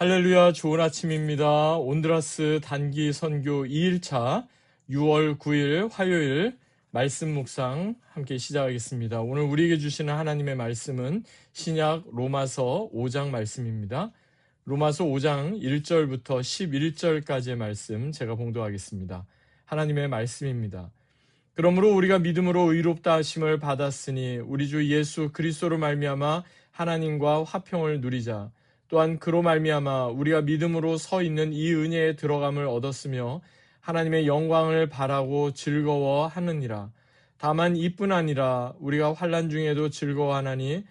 할렐루야, 좋은 아침입니다. 온드라스 단기 선교 2일차 6월 9일 화요일 말씀 묵상 함께 시작하겠습니다. 오늘 우리에게 주시는 하나님의 말씀은 신약 로마서 5장 말씀입니다. 로마서 5장 1절부터 11절까지의 말씀 제가 봉독하겠습니다. 하나님의 말씀입니다. 그러므로 우리가 믿음으로 의롭다 하심을 받았으니 우리 주 예수 그리스도로 말미암아 하나님과 화평을 누리자. 또한 그로 말미암아 우리가 믿음으로 서 있는 이 은혜에 들어감을 얻었으며 하나님의 영광을 바라고 즐거워하느니라. 다만 이뿐 아니라 우리가 환난 중에도 즐거워하나니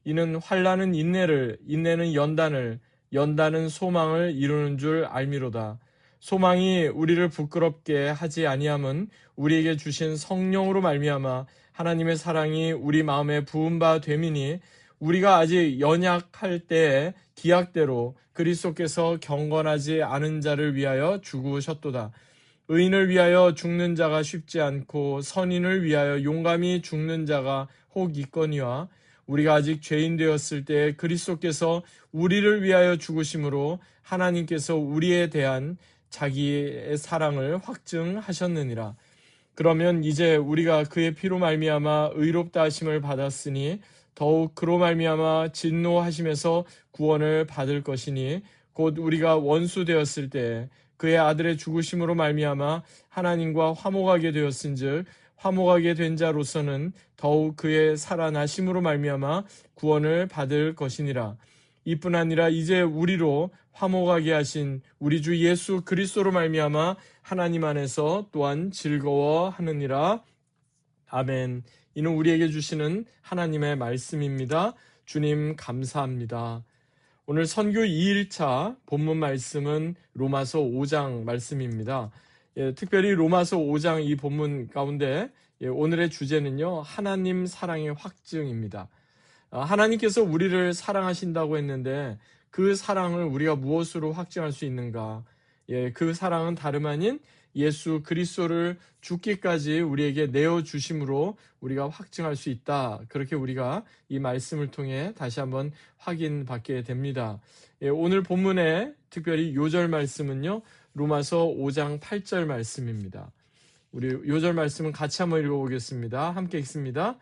이는 환난은 인내를, 인내는 연단을, 연단은 소망을 이루는 줄 알미로다. 소망이 우리를 부끄럽게 하지 아니함은 우리에게 주신 성령으로 말미암아 하나님의 사랑이 우리 마음에 부은 바 됨이니 우리가 아직 연약할 때에 기약대로 그리스도께서 경건하지 않은 자를 위하여 죽으셨도다. 의인을 위하여 죽는 자가 쉽지 않고 선인을 위하여 용감히 죽는 자가 혹 있거니와 우리가 아직 죄인 되었을 때 그리스도께서 우리를 위하여 죽으심으로 하나님께서 우리에 대한 자기의 사랑을 확증하셨느니라. 그러면 이제 우리가 그의 피로 말미암아 의롭다 하심을 받았으니 더욱 그로 말미암아 진노하심에서 구원을 받을 것이니 곧 우리가 원수 되었을 때 그의 아들의 죽으심으로 말미암아 하나님과 화목하게 되었은즉 화목하게 된 자로서는 더욱 그의 살아나심으로 말미암아 구원을 받을 것이니라. 이뿐 아니라 이제 우리로 화목하게 하신 우리 주 예수 그리스도로 말미암아 하나님 안에서 또한 즐거워하느니라. 아멘. 이는 우리에게 주시는 하나님의 말씀입니다. 주님 감사합니다. 오늘 선교 2일차 본문 말씀은 로마서 5장 말씀입니다. 특별히 로마서 5장 이 본문 가운데 오늘의 주제는요, 하나님 사랑의 확증입니다. 하나님께서 우리를 사랑하신다고 했는데 그 사랑을 우리가 무엇으로 확증할 수 있는가? 그 사랑은 다름 아닌 예수 그리스도를 죽기까지 우리에게 내어주심으로 우리가 확증할 수 있다. 그렇게 우리가 이 말씀을 통해 다시 한번 확인받게 됩니다. 오늘 본문의 특별히 요절 말씀은요, 로마서 5장 8절 말씀입니다. 우리 요절 말씀은 같이 한번 읽어보겠습니다. 함께 읽습니다.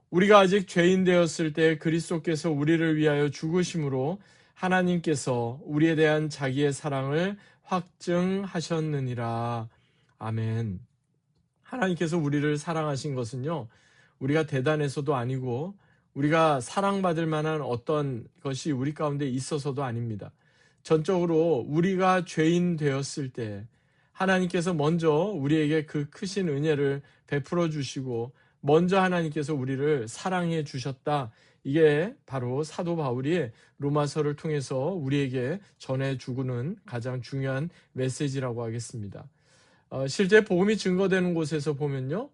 우리가 아직 죄인 되었을 때 그리스도께서 우리를 위하여 죽으심으로 하나님께서 우리에 대한 자기의 사랑을 확증하셨느니라. 아멘. 하나님께서 우리를 사랑하신 것은요, 우리가 대단해서도 아니고 우리가 사랑받을 만한 어떤 것이 우리 가운데 있어서도 아닙니다. 전적으로 우리가 죄인 되었을 때 하나님께서 먼저 우리에게 그 크신 은혜를 베풀어 주시고 먼저 하나님께서 우리를 사랑해 주셨다. 이게 바로 사도 바울이 로마서를 통해서 우리에게 전해주고는 가장 중요한 메시지라고 하겠습니다. 실제 복음이 증거되는 곳에서 보면요,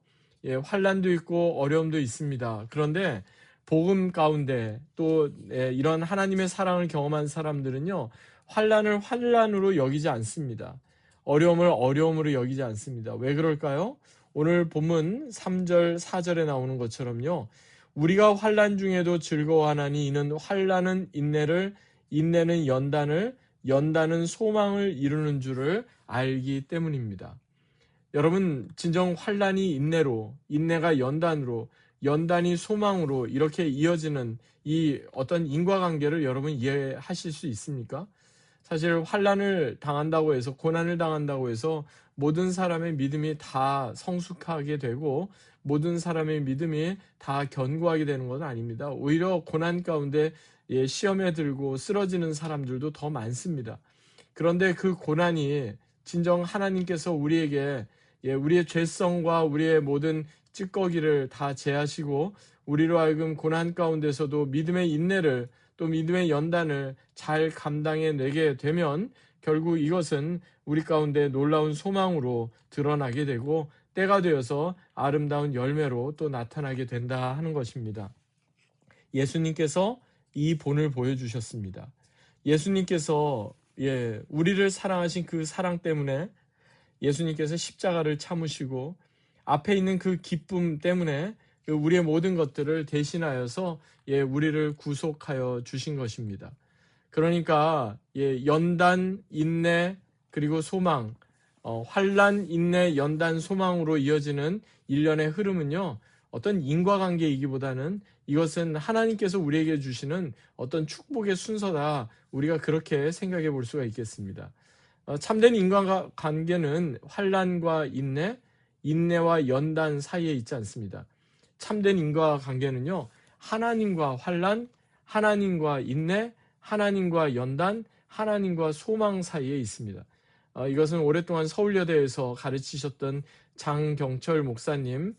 환난도 있고 어려움도 있습니다. 그런데 복음 가운데 또 이런 하나님의 사랑을 경험한 사람들은요, 환난을 환난으로 여기지 않습니다. 어려움을 어려움으로 여기지 않습니다. 왜 그럴까요? 오늘 본문 3절, 4절에 나오는 것처럼요, 우리가 환난 중에도 즐거워하나니 이는 환난은 인내를, 인내는 연단을, 연단은 소망을 이루는 줄을 알기 때문입니다. 여러분, 진정 환난이 인내로, 인내가 연단으로, 연단이 소망으로 이렇게 이어지는 이 어떤 인과관계를 여러분 이해하실 수 있습니까? 사실 환난을 당한다고 해서, 고난을 당한다고 해서 모든 사람의 믿음이 다 성숙하게 되고 모든 사람의 믿음이 다 견고하게 되는 건 아닙니다. 오히려 고난 가운데 시험에 들고 쓰러지는 사람들도 더 많습니다. 그런데 그 고난이 진정 하나님께서 우리에게 우리의 죄성과 우리의 모든 찌꺼기를 다 제하시고 우리로 하여금 고난 가운데서도 믿음의 인내를 또 믿음의 연단을 잘 감당해내게 되면 결국 이것은 우리 가운데 놀라운 소망으로 드러나게 되고 때가 되어서 아름다운 열매로 또 나타나게 된다 하는 것입니다. 예수님께서 이 본을 보여주셨습니다. 예수님께서 우리를 사랑하신 그 사랑 때문에 예수님께서 십자가를 참으시고 앞에 있는 그 기쁨 때문에 우리의 모든 것들을 대신하여서 우리를 구속하여 주신 것입니다. 그러니까 연단, 인내, 그리고 소망, 환난, 인내, 연단, 소망으로 이어지는 일련의 흐름은요, 어떤 인과관계이기보다는 이것은 하나님께서 우리에게 주시는 어떤 축복의 순서다. 우리가 그렇게 생각해 볼 수가 있겠습니다. 참된 인과관계는 환난과 인내, 인내와 연단 사이에 있지 않습니다. 참된 인과관계는요, 하나님과 환난, 하나님과 인내, 하나님과 연단, 하나님과 소망 사이에 있습니다. 이것은 오랫동안 서울여대에서 가르치셨던 장경철 목사님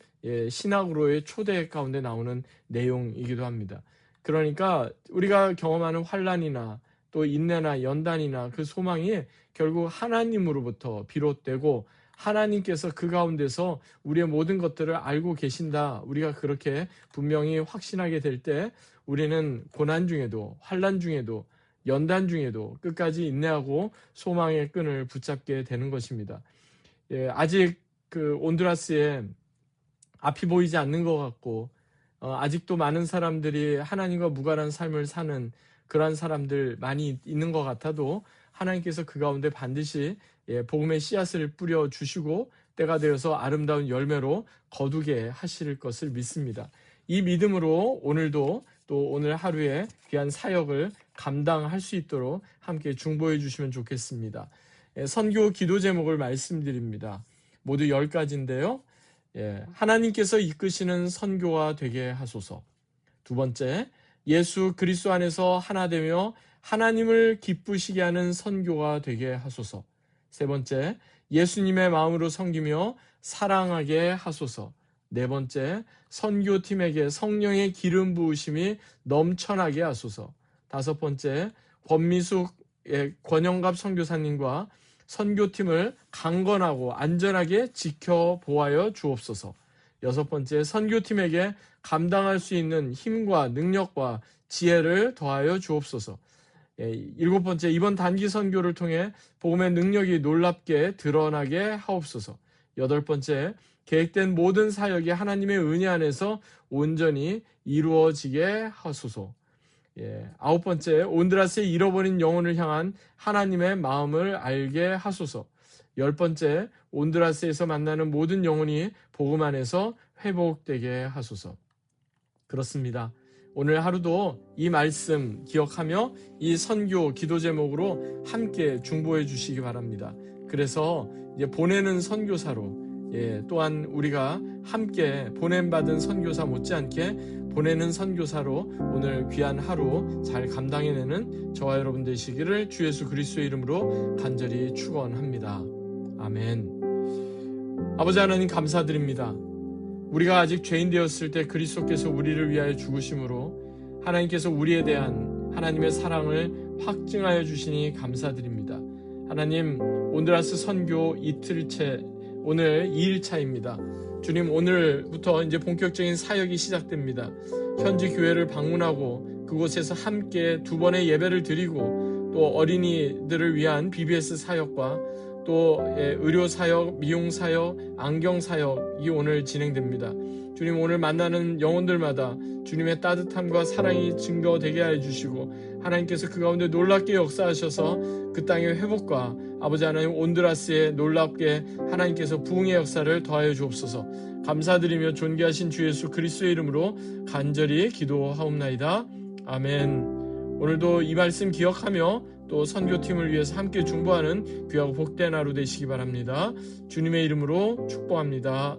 신학으로의 초대 가운데 나오는 내용이기도 합니다. 그러니까 우리가 경험하는 환난이나 또 인내나 연단이나 그 소망이 결국 하나님으로부터 비롯되고 하나님께서 그 가운데서 우리의 모든 것들을 알고 계신다. 우리가 그렇게 분명히 확신하게 될 때 우리는 고난 중에도 환난 중에도 연단 중에도 끝까지 인내하고 소망의 끈을 붙잡게 되는 것입니다. 아직 그 온두라스에 앞이 보이지 않는 것 같고 아직도 많은 사람들이 하나님과 무관한 삶을 사는 그러한 사람들 많이 있는 것 같아도 하나님께서 그 가운데 반드시 복음의 씨앗을 뿌려주시고 때가 되어서 아름다운 열매로 거두게 하실 것을 믿습니다. 이 믿음으로 오늘도 또 오늘 하루에 귀한 사역을 감당할 수 있도록 함께 중보해 주시면 좋겠습니다. 선교 기도 제목을 말씀드립니다. 모두 10가지인데요. 하나님께서 이끄시는 선교가 되게 하소서. 두 번째, 예수 그리스도 안에서 하나 되며 하나님을 기쁘시게 하는 선교가 되게 하소서. 세 번째, 예수님의 마음으로 섬기며 사랑하게 하소서. 네 번째, 선교팀에게 성령의 기름 부으심이 넘쳐나게 하소서. 다섯 번째, 권미숙 권영갑 선교사님과 선교팀을 강건하고 안전하게 지켜보아여 주옵소서. 여섯 번째, 선교팀에게 감당할 수 있는 힘과 능력과 지혜를 더하여 주옵소서. 일곱 번째, 이번 단기 선교를 통해 복음의 능력이 놀랍게 드러나게 하옵소서. 여덟 번째, 계획된 모든 사역이 하나님의 은혜 안에서 온전히 이루어지게 하소서. 아홉 번째, 온드라스의 잃어버린 영혼을 향한 하나님의 마음을 알게 하소서. 열 번째, 온드라스에서 만나는 모든 영혼이 복음 안에서 회복되게 하소서. 그렇습니다. 오늘 하루도 이 말씀 기억하며 이 선교 기도 제목으로 함께 중보해 주시기 바랍니다. 그래서 이제 보내는 선교사로 또한 우리가 함께 보냄받은 선교사 못지않게 보내는 선교사로 오늘 귀한 하루 잘 감당해내는 저와 여러분 되시기를 주 예수 그리스도의 이름으로 간절히 축원합니다. 아멘. 아버지 하나님 감사드립니다. 우리가 아직 죄인 되었을 때 그리스도께서 우리를 위하여 죽으심으로 하나님께서 우리에 대한 하나님의 사랑을 확증하여 주시니 감사드립니다. 하나님, 온드라스 선교 이틀째 오늘 2일차입니다. 주님, 오늘부터 이제 본격적인 사역이 시작됩니다. 현지 교회를 방문하고 그곳에서 함께 2번의 예배를 드리고 또 어린이들을 위한 BBS 사역과 또 의료 사역, 미용 사역, 안경 사역이 오늘 진행됩니다. 주님, 오늘 만나는 영혼들마다 주님의 따뜻함과 사랑이 증거되게 해주시고 하나님께서 그 가운데 놀랍게 역사하셔서 그 땅의 회복과 아버지 하나님 온드라스에 놀랍게 하나님께서 부흥의 역사를 더하여 주옵소서. 감사드리며 존귀하신 주 예수 그리스도의 이름으로 간절히 기도하옵나이다. 아멘. 오늘도 이 말씀 기억하며 또 선교팀을 위해서 함께 중보하는 귀하고 복된 하루 되시기 바랍니다. 주님의 이름으로 축복합니다.